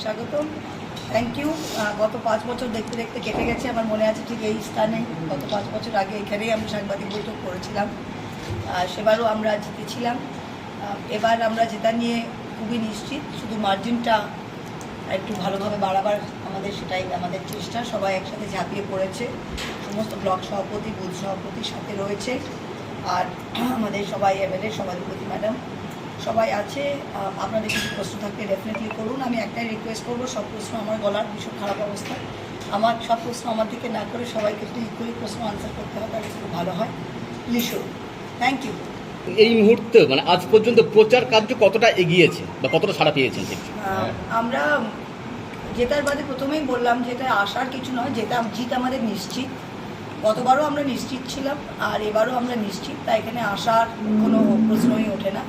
স্বাগতম। Thank you. গত 5 বছর দেখতে দেখতে কেটে গেছে। আমার মনে আছে ঠিক এই স্থানে গত 5 বছর আগে এখানেই আমরা সাংবাদিক বৈঠক করেছিলাম। সেবারও আমরা জিতেছিলাম। এবার আমরা জেতা নিয়ে খুবই নিশ্চিত। শুধু মার্জিনটা একটু ভালোভাবে বাড়াবার সেটাই আমাদের চেষ্টা। সবাই একসাথে ঝাঁপিয়ে পড়েছে। সমস্ত ব্লক সভাপতি, বুথ সভাপতির সাথে রয়েছে, আর আমাদের সবাই এমএলএ, সভাধিপতি ম্যাডাম সবাই আছে। আপনাদের কিছু প্রশ্ন থাকলে ডেফিনেটলি করুন। আমি একটাই রিকোয়েস্ট করবো, সব প্রশ্ন আমার গলার ভীষণ খারাপ অবস্থা, সব প্রশ্ন আমার দিকে না করে সবাইকে একটু ইকুয়ালি প্রশ্ন আনসার করতে হবে, তাহলে খুব ভালো হয়। প্লিজ শুরু। Thank you. এই মুহূর্তে আজ পর্যন্ত প্রচার কার্য কতটা এগিয়েছে বা কতটা সাড়া পেয়েছেন? আমরা জেতার বাদে প্রথমেই বললাম যে এটা আসার কিছু নয়, জিত আমাদের নিশ্চিত। গতবারও আমরা নিশ্চিত ছিলাম, আর এবারও আমরা নিশ্চিত, তাই এখানে আসার কোনো প্রশ্নই ওঠে না।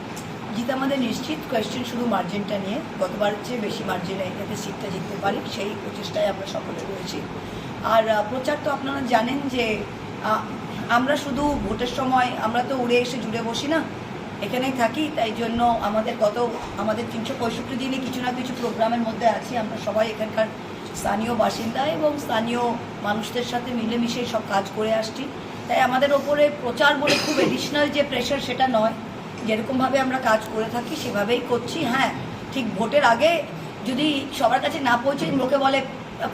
জিত আমাদের নিশ্চিত। কোয়েশ্চেন শুধু মার্জিনটা নিয়ে, গতবারের চেয়ে বেশি মার্জিনে যাতে সিটটা জিততে পারি সেই প্রচেষ্টায় আমরা সকলে রয়েছি। আর প্রচার তো আপনারা জানেন যে আমরা শুধু ভোটের সময় আমরা তো উড়ে এসে জুড়ে বসি না, এখানেই থাকি। তাই জন্য আমাদের 365 দিনই কিছু না কিছু প্রোগ্রামের মধ্যে আছি। আমরা সবাই এখানকার স্থানীয় বাসিন্দা এবং স্থানীয় মানুষদের সাথে মিলেমিশে সব কাজ করে আসছি। তাই আমাদের ওপরে প্রচার বলে খুব এডিশনাল যে প্রেশার সেটা নয়, যেরকমভাবে আমরা কাজ করে থাকি সেভাবেই করছি। হ্যাঁ, ঠিক ভোটের আগে যদি সবার কাছে না পৌঁছে, লোকে বলে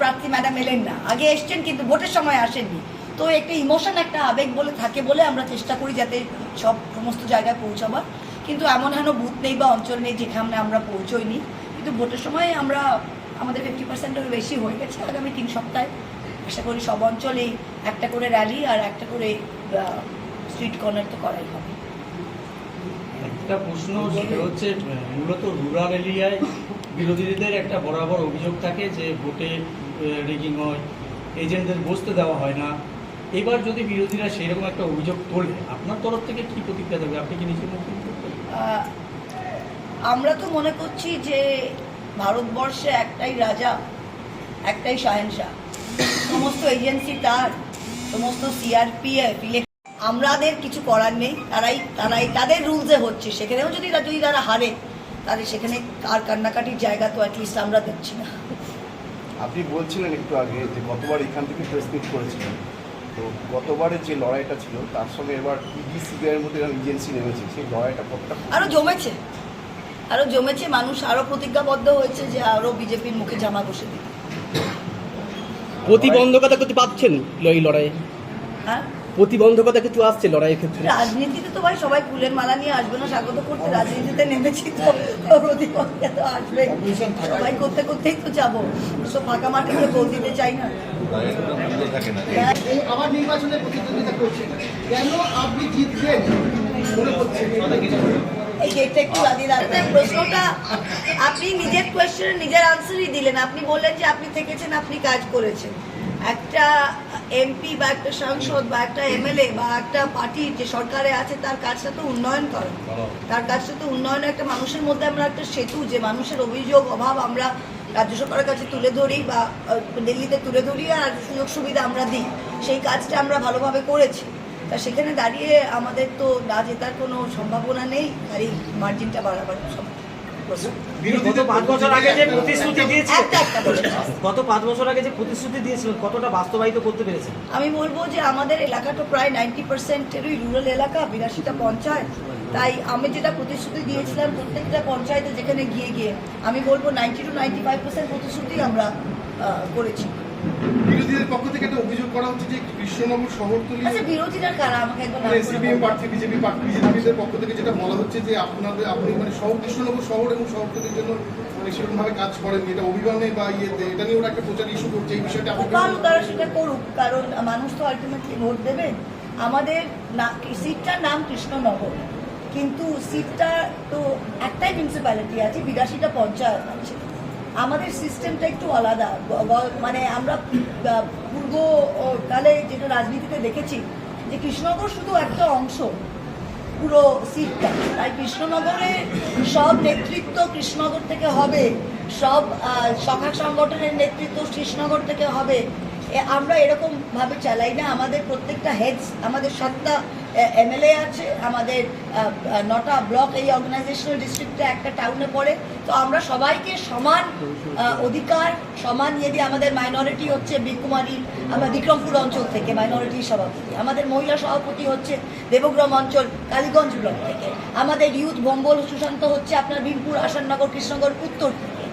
প্রার্থী ম্যাডাম এলেন না, আগে এসছেন কিন্তু ভোটের সময় আসেননি, তো একটা ইমোশন, একটা আবেগ বলে থাকে বলে আমরা চেষ্টা করি যাতে সমস্ত জায়গায় পৌঁছাবার। কিন্তু এমন হেন বুথ নেই বা অঞ্চল নেই যেখানে আমরা পৌঁছইনি। কিন্তু ভোটের সময় আমাদের 50%-এর বেশি হয়ে গেছে। আগামী 3 সপ্তাহে আশা করি সব অঞ্চলেই একটা করে র্যালি আর একটা করে স্ট্রিট কর্নার তো করাই হবে। একটা প্রশ্ন হচ্ছে, মূলত রুরাল এরিয়ায় বিরোধীদের একটা বরাবর অভিযোগ থাকে যে ভোটে রেগিং হয়, এজেন্টদের বসতে দেওয়া হয় না। এবার যদি বিরোধীরা সেই রকম একটা অভিযোগ তোলে, আপনার তরফ থেকে কি প্রতিক্রিয়া দেবে? আপনি কি নিজের মুখ করবেন? আমরা তো মনে করছি যে ভারতবর্ষে একটাই রাজা, একটাই শাহেনশাহ, সমস্ত এজেন্সি তার, সমস্ত সিআরপিএফ, আমাদের কিছু করার নেই। তারাই তাদের রুলসে হচ্ছে। সেখানেও যদি তারা হারে, তাহলে সেখানে আর কান্নাকাটির জায়গা তো অ্যাটলিস্ট আমরা দেখছি না। আপনি বলছিলেন একটু আগে যে গতবার এখান থেকে প্রেস মিট করেছিলেন, তো গতবারের যে লড়াইটা ছিল তার সঙ্গে এবার ইডি সিবিআইয়ের মধ্যে এজেন্সি নেমেছে, সেই লড়াইটা কতটা আরও জমেছে। মানুষ আরও প্রতিজ্ঞাবদ্ধ হয়েছে যে আরও বিজেপির মুখে জামা বসে দিবে। প্রতিবন্ধকতা কিছু পাচ্ছেন এই লড়াইয়ে? হ্যাঁ, প্রতিবন্ধকতা কিছু আসছে লড়াইয়ের ক্ষেত্রে? রাজনীতিতে তো ভাই সবাই ফুলের মালা নিয়ে আসবে না স্বাগত করতে। রাজনীতিতে নেমেছি তো প্রতিপক্ষে তো আসবে, সবাই করতেই তো যাবো। তো ফাঁকা মাঠে করে ভোট দিতে চাই না। আবার নির্বাচনে প্রতিদ্বন্দ্বিতা করছেন, কেন আপনি জিতবেন মনে করছেন? এই গেটটা একটু লাগিয়ে রাখবেন। প্রশ্নটা আপনি নিজের কোয়েশ্চেনের নিজের আনসারই দিলেন। আপনি বললেন যে আপনি থেকেছেন, আপনি কাজ করেছেন। একটা এমপি বা একটা সাংসদ বা একটা এমএলএ বা একটা পার্টি যে সরকারে আছে, তার কাজটা তো উন্নয়ন করা। তার কাজটা তো উন্নয়ন। একটা মানুষের মধ্যে আমরা একটা সেতু, যে মানুষের অভিযোগ অভাব আমরা রাজ্য সরকারের কাছে তুলে ধরি বা দিল্লিতে তুলে ধরি, আর সুযোগ সুবিধা আমরা দিই, সেই কাজটা আমরা ভালোভাবে করেছি। তা সেখানে দাঁড়িয়ে আমাদের তো না জেতার কোনো সম্ভাবনা নেই, আর এই মার্জিনটা বাড়াবার গত 5 বছর আগে যে প্রতিশ্রুতি দিয়েছিলেন কতটা বাস্তবায়িত করতে পেরেছেন? আমি বলবো যে আমাদের এলাকাটা প্রায় 90%-এরই রুরাল এলাকা, 82টা পঞ্চায়েত। তাই আমি যেটা প্রতিশ্রুতি দিয়েছিলাম প্রত্যেকটা পঞ্চায়েতে যেখানে গিয়ে আমি বলবো 90 to 95% প্রতিশ্রুতি আমরা করেছি। বিরোধীদের পক্ষ থেকে একটা অভিযোগ করা হচ্ছে যে কৃষ্ণনগর শহরতলি, আচ্ছা, বিরোধীরা কারা? আমাকে একবার সিপিএম প্রার্থী, বিজেপিদের পক্ষ থেকে যেটা বলা হচ্ছে যে আপনি কৃষ্ণনগর শহর এবং শহরতলির জন্য সেরকম ভাবে কাজ করেন, এটা অভিযানে বা ইয়েতে, এটা নিয়ে ওরা একটা প্রচার ইস্যু করছে। এই বিষয়টা ভালো, তারা সেটা করুক, কারণ মানুষ তো আলটিমেটলি ভোট দেবে। আমাদের সিটটার নাম কৃষ্ণনগর, কিন্তু সিটটা তো একটাই মিউনিসিপ্যালিটি আছে, 82টা পঞ্চায়েত আছে। আমাদের সিস্টেমটা একটু আলাদা। আমরা পূর্বকালে যেটা রাজনীতিতে দেখেছি যে কৃষ্ণনগর শুধু একটা অংশ পুরো সিটটা, তাই কৃষ্ণনগরে সব নেতৃত্ব কৃষ্ণনগর থেকে হবে, সব শাখা সংগঠনের নেতৃত্ব কৃষ্ণনগর থেকে হবে। আমরা এরকম ভাবে চালাই না। আমাদের প্রত্যেকটা হেডস, আমাদের 7টা এমএলএ আছে, আমাদের 9টা ব্লক এই অর্গানাইজেশনাল ডিস্ট্রিক্টে একটা টাউনে পড়ে। তো আমরা সবাইকে সমান অধিকার, সমান ইয়ে দিয়ে, আমাদের মাইনরিটি হচ্ছে বিকুমারী, আমরা বিক্রমপুর অঞ্চল থেকে মাইনরিটি সভাপতি, আমাদের মহিলা সভাপতি হচ্ছে দেবগ্রাম অঞ্চল কালীগঞ্জ ব্লক থেকে, আমাদের ইউথ বম্বল সুশান্ত হচ্ছে আপনার ভীমপুর, আসাননগর, কৃষ্ণনগর উত্তর থেকে।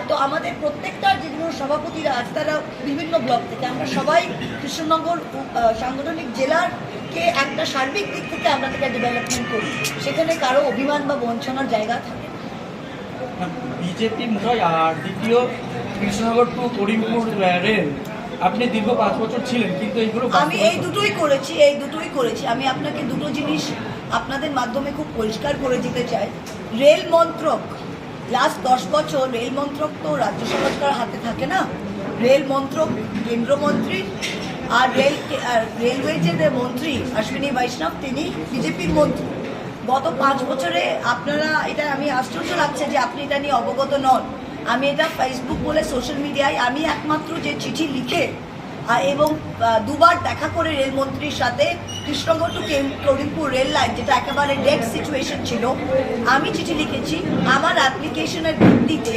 তো আমাদের প্রত্যেকটা যেগুলো সভাপতিরা আছে তারা বিভিন্ন ব্লক থেকে। আমরা সবাই কৃষ্ণনগর সাংগঠনিক জেলারকে একটা সার্বিক দিক থেকে আমরা থেকে ডেভেলপমেন্ট করি, সেখানে কারো অভিমান বা বঞ্চনার জায়গা থাকে। বিজেপি নয়, আর দ্বিতীয় কৃষ্ণনগর টু করিমপুর রেল আপনি দীর্ঘ 5 বছর ছিলেন, কিন্তু এইগুলো আমি এই দুটোই করেছি। আমি আপনাকে দুটো জিনিস আপনাদের মাধ্যমে খুব পরিষ্কার করে দিতে চাই। রেল মন্ত্রক লাস্ট 10 বছর, রেল মন্ত্রক তো রাজ্য সরকার হাতে থাকে না, রেল মন্ত্রক কেন্দ্রমন্ত্রী, আর রেলওয়ে যে মন্ত্রী অশ্বিনী বৈষ্ণব তিনি বিজেপির মন্ত্রী। গত 5 বছরে আপনারা, এটা আমি আশ্চর্য লাগছে যে আপনি এটা নিয়ে অবগত নন। আমি এটা ফেসবুক বলে সোশ্যাল মিডিয়ায় আমি একমাত্র যে চিঠি লিখে এবং 2বার দেখা করে রেলমন্ত্রীর সাথে Krishnanagar to Karimpur rail line, যেটা একেবারে ডেড সিচুয়েশন ছিল, আমি চিঠি লিখেছি। আমার অ্যাপ্লিকেশনের ভিত্তিতে,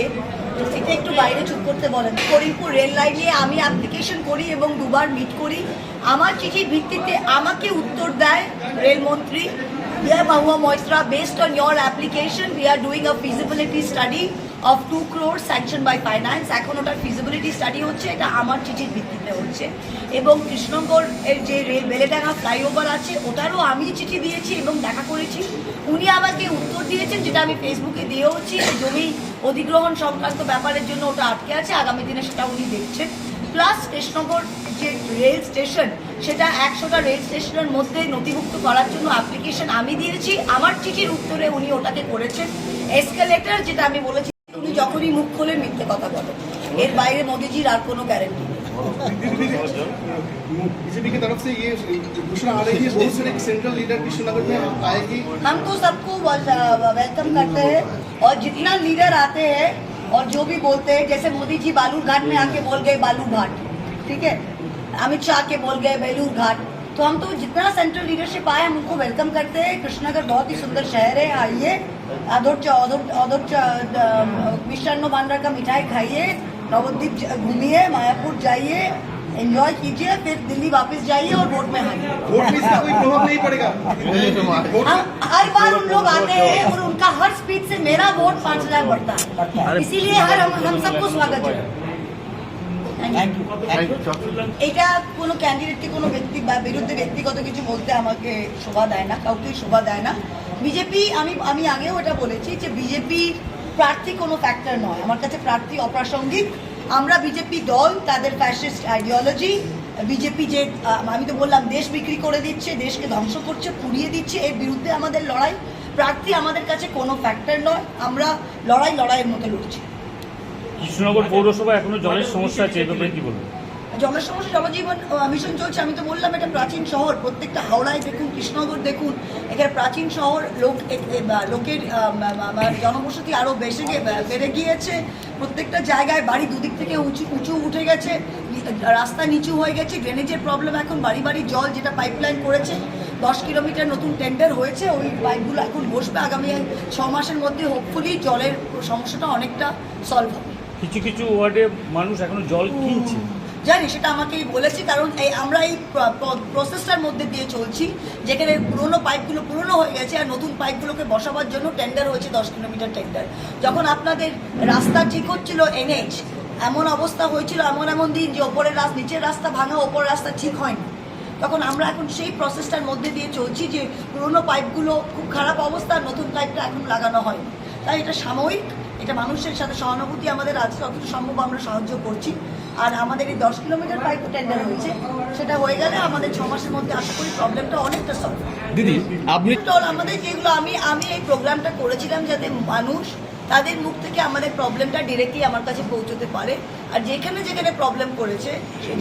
এটা একটু বাইরে চুপ করতে বলেন, করিমপুর রেল লাইনে আমি অ্যাপ্লিকেশন করি এবং 2বার মিট করি। আমার চিঠির ভিত্তিতে আমাকে উত্তর দেয় রেলমন্ত্রী, Dear Mahua Moistra, based on your application, we are doing a feasibility study of 2 crores sanctioned by finance. এখন ওটার feasibility study হচ্ছে, এটা আমার চিঠির ভিত্তিতে হচ্ছে। এবং কৃষ্ণনগর এর যে রেল বেলেডাঙ্গা ফ্লাইওভার আছে ওটারও আমি চিঠি দিয়েছি এবং দেখা করেছি। উনি আমাকে উত্তর দিয়েছেন, যেটা আমি ফেসবুকে দিয়েওছি, জমি অধিগ্রহণ সংক্রান্ত ব্যাপারের জন্য ওটা আটকে আছে, আগামী দিনে সেটা উনি দেখছেন। প্লাস কৃষ্ণনগর যে রেল স্টেশন, সেটা 100টা রেল স্টেশনের মধ্যে নথিভুক্ত করার জন্য অ্যাপ্লিকেশন আমি দিয়েছি। আমার চিঠির উত্তরে উনি ওটাকে করেছেন। এসকেলেটর, যেটা আমি বলেছি, উনি যখনই মুখ খোলেন মিথ্যে কথা বলেন, এর বাইরে মোদিজির আর কোনো গ্যারেন্টি নেই। बीजेपी की तरफ से ये घोषणा आ रही है, बहुत सारे सेंट्रल लीडर कृष्णनगर में आएगी। हम तो सबको वेलकम करते हैं, और जितना लीडर आते हैं और जो भी बोलते हैं, जैसे मोदी जी बालूर घाट में आके बोल गए बालू घाट, ठीक है, अमित शाह के बोल गए बेलूर घाट, तो हम तो जितना सेंट्रल लीडरशिप आए हम उनको वेलकम करते हैं। कृष्णनगर बहुत ही सुंदर शहर है, आइए, मिष्टान्न भांडार का मिठाई खाइए, नवद्वीप घूमिए, मायापुर जाइए, एंजॉय कीजिए, फिर दिल्ली वापस जाइए और वोट में आइए। वोट में इसका कोई प्रभाव नहीं पड़ेगा। हर बार उन लोग आते हैं और उनका हर स्पीच से मेरा वोट 5000 बढ़ता है, इसीलिए हम सबको स्वागत है। এটা কোনো ক্যান্ডিডেটকে কোনো ব্যক্তি বা বিরুদ্ধে ব্যক্তিগত কিছু বলতে আমাকে শোভা দেয় না, কাউকেই শোভা দেয় না। বিজেপি, আমি আগেও এটা বলেছি যে বিজেপি প্রার্থী কোনো ফ্যাক্টর নয়, আমার কাছে প্রার্থী অপ্রাসঙ্গিক। আমরা বিজেপি দল, তাদের ফ্যাসিস্ট আইডিওলজি, বিজেপি যে আমি তো বললাম দেশ বিক্রি করে দিচ্ছে, দেশকে ধ্বংস করছে, পুড়িয়ে দিচ্ছে, এর বিরুদ্ধে আমাদের লড়াই। প্রার্থী আমাদের কাছে কোনো ফ্যাক্টর নয়, আমরা লড়াইয়ের মতো লড়ছি। কৃষ্ণনগর পৌরসভা এখনো জলের সমস্যা আছে, এ ব্যাপারে কি বলবো? জলের সমস্যা, জলজীবন মিশন চলছে। আমি তো বললাম এটা প্রাচীন শহর, প্রত্যেকটা হাওড়ায় দেখুন, কৃষ্ণনগর দেখুন, এখানে প্রাচীন শহর, লোকের জনবসতি আরও বেড়ে গিয়েছে। প্রত্যেকটা জায়গায় বাড়ি দুদিক থেকে উঁচু উঠে গেছে, রাস্তা নিচু হয়ে গেছে, ড্রেনেজের প্রবলেম। এখন বাড়ি বাড়ি জল, যেটা পাইপলাইন করেছে, 10 কিলোমিটার নতুন টেন্ডার হয়েছে, ওই পাইপগুলো এখন বসবে। আগামী 6 মাসের মধ্যে হোপফুলি জলের সমস্যাটা অনেকটা সলভ হবে। কিছু কিছু ওয়ার্ডে মানুষ এখনো জল কিনছে, জানি, সেটা আমাকেই বলেছি, কারণ আমরা এই প্রসেসটার মধ্যে দিয়ে চলছি, যেখানে পুরোনো পাইপগুলো পুরোনো হয়ে গেছে আর নতুন পাইপগুলোকে বসাবার জন্য টেন্ডার হয়েছে, 10 কিলোমিটার টেন্ডার। যখন আপনাদের রাস্তা ঠিক হচ্ছিল, NH, এমন অবস্থা হয়েছিল, এমন দিন যে নিচের রাস্তা ভাঙা, ওপরের রাস্তা ঠিক হয়নি, তখন আমরা এখন সেই প্রসেসটার মধ্যে দিয়ে চলছি যে পুরোনো পাইপগুলো খুব খারাপ অবস্থা, নতুন পাইপটা এখন লাগানো হয়নি। তাই এটা সাময়িক, এটা মানুষের সাথে সহানুভূতি আমাদের আছে, যতটা সম্ভব আমরা সাহায্য করছি। আর আমাদের এই 10 কিলোমিটার পাইপ টেন্ডার হয়েছে, সেটা হয়ে গেলে আমাদের 6 মাসের মধ্যে আশা করি প্রবলেমটা অনেকটা সলভ। দিদি আপনি আমাদের যেগুলো আমি এই প্রোগ্রামটা করেছিলাম যাতে মানুষ তাদের মুখ থেকে আমাদের প্রবলেমটা ডিরেক্টলি আমার কাছে পৌঁছতে পারে। আর যেখানে যেখানে প্রবলেম করেছে,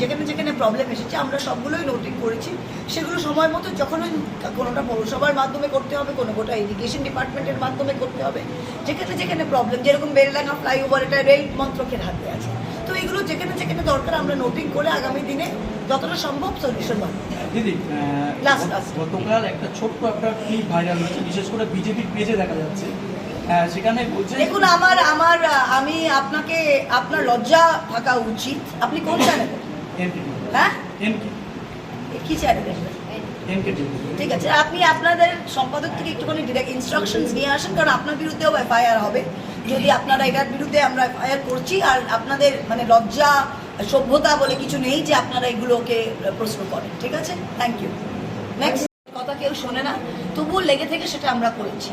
যেখানে প্রবলেম এসেছে, আমরা সবগুলোই নোটিং করেছি। সেগুলো সময় মতো যখন কোনোটা পৌরসভার মাধ্যমে করতে হবে, কোনোটা এডুকেশন ডিপার্টমেন্টের মাধ্যমে করতে হবে, যেখানে প্রবলেম, যেরকম বেলডাঙ্গা ফ্লাইওভার, এটা রেল মন্ত্রকের হাতে আছে, তো এগুলো যেখানে যেখানে দরকার আমরা নোটিং করে আগামী দিনে যতটা সম্ভব সলিউশন পাবো। দিদি Last. গতকাল একটা ছোট্ট একটা ক্লিপ ভাইরাল হয়েছে, বিশেষ করে বিজেপির পেজে দেখা যাচ্ছে, সেখানে বলছে দেখুন আমি আপনাকে আপনার লজ্জা থাকা উচিত। আপনি কোন চ্যানেলে? হ্যাঁ, কি চ্যানেলে? ঠিক আছে, আপনি আপনাদের সম্পাদক থেকে একটুখানি ডিরেক্ট ইনস্ট্রাকশনস নিয়ে আসেন, কারণ আপনার বিরুদ্ধেও এফআইআর হবে যদি আপনারা এটার বিরুদ্ধে আমরা এফআইআর করছি। আর আপনাদের মানে লজ্জা সভ্যতা বলে কিছু নেই যে আপনারা এগুলোকে প্রশ্ন করেন। ঠিক আছে, থ্যাংক ইউ। নেক্সট কথা কেউ শোনে না, তবুও লেগে থেকে সেটা আমরা করেছি।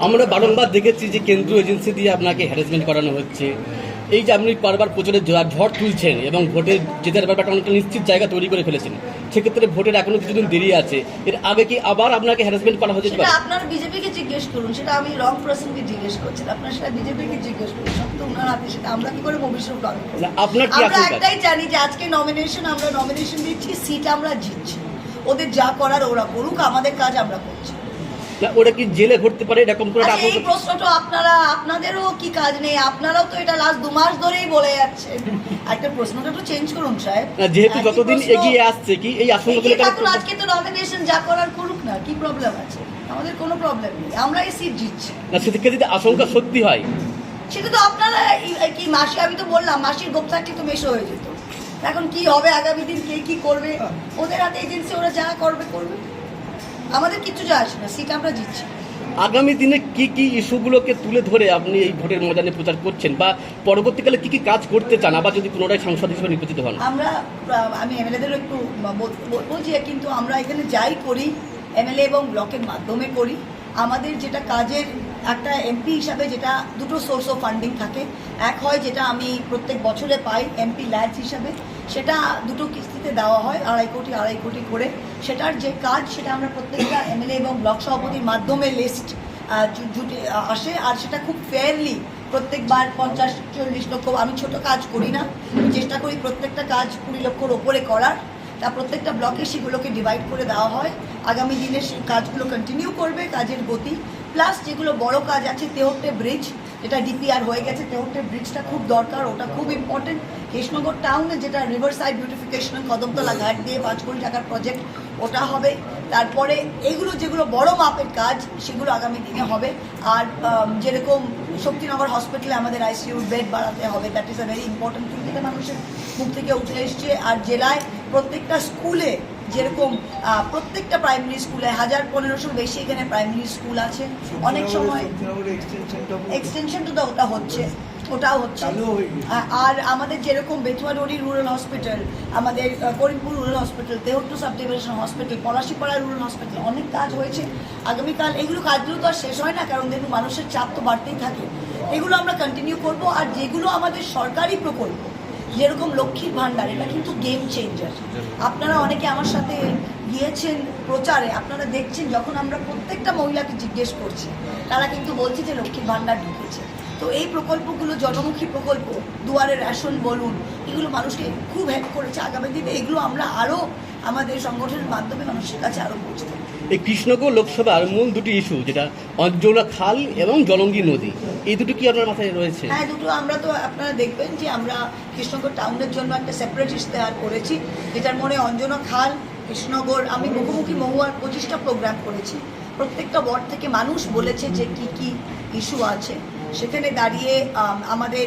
আমরা বারংবার দেখেছি যে কেন্দ্রীয় এজেন্সি দিয়ে আপনাকে হ্যারাসমেন্ট করানো হচ্ছে। এই যে আপনি বারবার প্রচারে ঝড় তুলছেন এবং ভোটের জেতার ব্যাপারটা অনেকটা নিশ্চিত জায়গা তৈরি করে ফেলেছেন, সেক্ষেত্রে ভোটের এখনো কিছুদিন দেরি আছে, এর আগে কি আবার আপনাকে হ্যারাসমেন্ট করা হতে সেটা পারে? আপনার বিজেপিকে জিজ্ঞেস করুন, সেটা আমি রং পারসনকে জিজ্ঞেস করছি। আপনার সেটা বিজেপিকে জিজ্ঞেস করুন, সব তো ওনার হাতে, সেটা আমরা কি করে ভবিষ্যৎ না, আপনার কি আমরা আশঙ্কা? একটাই জানি যে আজকে আমরা নমিনেশন দিচ্ছি, সিট আমরা জিতছি। ওদের যা করার ওরা করুক, আমাদের কাজ আমরা করছি। না, ওরা কি জেলে ভরতে পারে এরকম করে আচ্ছা, এই প্রশ্নটা আপনাদেরও কি কাজ নেই? আপনারাও তো এটা লাস্ট 2 মাস ধরেই বলে যাচ্ছেন। একটা প্রশ্নটা তো চেঞ্জ করুন সাহেব। যেহেতু একই যতদিন প্রশ্ন এগিয়ে আসছে কি এই আশঙ্কা এগিয়ে থাকুন, আজকে তো নমিনেশন যা করার করুক না, কি প্রবলেম আছে? আমাদের কোনো প্রবলেম নেই, আমরা এই সিট জিতছি। না, সেক্ষেত্রে যদি আশঙ্কা সত্যি হয় সেটা তো আপনারা কি মাসি, আমি তো বললাম মাসির গোপ থাকলে তো মেশো হয়ে যেত। এখন কি হবে আগামী দিন, কে কি করবে, ওদের হাতে এজেন্সি, ওরা যা করবে করবে, আমাদের কিচ্ছু যায় আসে না, সিট আমরা জিতছি। আগামী দিনে কি কি ইস্যুগুলোকে তুলে ধরে আপনি এই ভোটের ময়দানে প্রচার করছেন, বা পরবর্তীকালে কি কি কাজ করতে চান আবার যদি পুনরায় সাংসদ হিসেবে নির্বাচিত হন? আমি এমএলএদেরও একটু বলবো যে কিন্তু আমরা এখানে যাই করি এমএলএ এবং ব্লকের মাধ্যমে করি। আমাদের যেটা কাজের একটা এমপি হিসাবে যেটা দুটো সোর্স অফ ফান্ডিং থাকে, এক হয় যেটা আমি প্রত্যেক বছরে পাই এমপি ল্যাডস হিসাবে, সেটা দুটো কিস্তিতে দেওয়া হয় 2.5 কোটি করে। সেটার যে কাজ সেটা আমরা প্রত্যেকটা এমএলএ এবং ব্লক সভাপতির মাধ্যমে লিস্ট জুটে আসে, আর সেটা খুব ফেয়ারলি প্রত্যেকবার 50-40 লক্ষ, আমি ছোট কাজ করি না, আমি চেষ্টা করি প্রত্যেকটা কাজ 20 লক্ষর ওপরে করার। তা প্রত্যেকটা ব্লকে সেগুলোকে ডিভাইড করে দেওয়া হয়। আগামী দিনে সেই কাজগুলো কন্টিনিউ করবে, কাজের গতি প্লাস যেগুলো বড় কাজ আছে, তেহট্টে ব্রিজ যেটা ডিপিআর হয়ে গেছে, তেহট্টে ব্রিজটা খুব দরকার, ওটা খুব ইম্পর্টেন্ট। কৃষ্ণনগর টাউনে যেটা রিভার সাইড বিউটিফিকেশন কদমতলা ঘাট দিয়ে 5 কোটি টাকার প্রজেক্ট, ওটা হবে। তারপরে এইগুলো যেগুলো বড় মাপের কাজ সেগুলো আগামী দিনে হবে। আর যেরকম শক্তিনগর হসপিটালে আমাদের আইসিইউ বেড বাড়াতে হবে, that is a very important thing, যেটা মানুষের মুখ থেকে উঠে এসছে। আর জেলায় প্রত্যেকটা স্কুলে যেরকম প্রত্যেকটা প্রাইমারি স্কুলে 1000-1500 বেশি এখানে প্রাইমারি স্কুল আছে, অনেক সময় এক্সটেনশন তো ওটা হচ্ছে, ওটাও হচ্ছে। আর আমাদের যেরকম বেথুয়াডি রুরাল হসপিটাল, আমাদের Karimpur rural hospital, Tehatta sub division hospital, Palashipara rural hospital, অনেক কাজ হয়েছে। আগামীকাল কাজগুলো তো আর শেষ হয় না, কারণ দেখুন মানুষের চাপ তো বাড়তেই থাকে, এগুলো আমরা কন্টিনিউ করব। আর যেগুলো আমাদের সরকারি প্রকল্প যেরকম লক্ষ্মীর ভাণ্ডার, এটা কিন্তু গেম চেঞ্জার। আপনারা অনেকে আমার সাথে গিয়েছেন প্রচারে, আপনারা দেখছেন যখন আমরা প্রত্যেকটা মহিলাকে জিজ্ঞেস করছি, তারা কিন্তু বলছে যে লক্ষ্মীর ভাণ্ডার ঢুকেছে। তো এই প্রকল্পগুলো জনমুখী প্রকল্প, দুয়ারে রেশন বলুন, এগুলো মানুষকে খুব হেল্প করেছে। আগামী দিনে এগুলো আমরা আরও আমাদের সংগঠনের মাধ্যমে মানুষের কাছে আরও পৌঁছে দেব। এই কৃষ্ণনগর লোকসভার মূল দুটি ইস্যু, যেটা অঞ্জনা খাল এবং জলঙ্গি নদী, এই দুটো কি আপনার মাথায় রয়েছে? হ্যাঁ, দুটো আমরা তো আপনারা দেখবেন যে আমরা কৃষ্ণনগর টাউনের জন্য একটা সেপারেট ইশতেহার করেছি, যেটার মনে অঞ্জনা খাল, কৃষ্ণনগর, আমি মুখোমুখি মহুয়ার 25টা প্রোগ্রাম করেছি। প্রত্যেকটা ওয়ার্ড থেকে মানুষ বলেছে যে কি কি ইস্যু আছে, সেখানে দাঁড়িয়ে আমাদের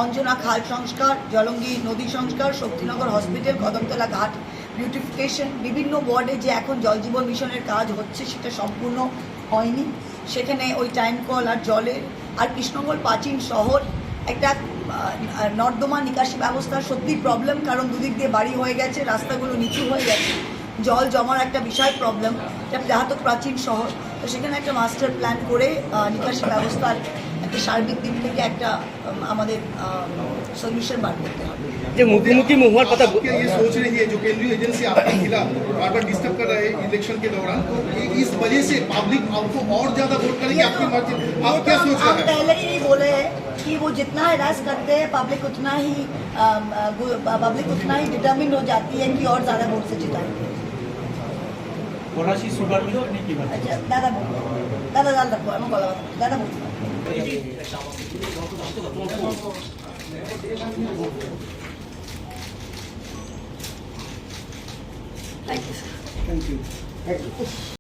অঞ্জনা খাল সংস্কার, জলঙ্গি নদী সংস্কার, শক্তিনগর হসপিটাল, কদমতলা ঘাট বিউটিফিকেশন, বিভিন্ন ওয়ার্ডে যে এখন জল জীবন মিশনের কাজ হচ্ছে সেটা সম্পূর্ণ হয়নি, সেখানে ওই টাইম কল আর জলের। আর কৃষ্ণনগর প্রাচীন শহর, একটা নর্দমা নিকাশি ব্যবস্থার সত্যি প্রবলেম, কারণ দুদিক দিয়ে বাড়ি হয়ে গেছে, রাস্তাগুলো নিচু হয়ে গেছে, জল জমার একটা বিশাল প্রবলেম। যাহাতো প্রাচীন শহর, তো সেখানে একটা মাস্টার প্ল্যান করে নিকাশি ব্যবস্থার একটা সার্বিক দিক থেকে একটা আমাদের সলিউশন বার করতে হবে। যে মুখোমুখি মহুয়ার কথা ये सोच रही है जो केंद्रीय एजेंसी आपके खिलाफ बार बार डिस्टर्ब कर रहे हैं इलेक्शन के दौरान, तो इस वजह से पब्लिक आपको और ज्यादा वोट करेंगे आपकी मर्जी, आप क्या सोच हम रहे हैं? पहले ही बोले हैं कि वो जितना हरास करते हैं पब्लिक उतना ही डिटर्मिन हो जाती है कि और ज़्यादा वोट से जिताएंगे। ফরাসি সুগার মিল আপনি কি বলেন? अच्छा दादा बोलो, दादा रखो, हम बोला दादा बोलो। Thank you sir.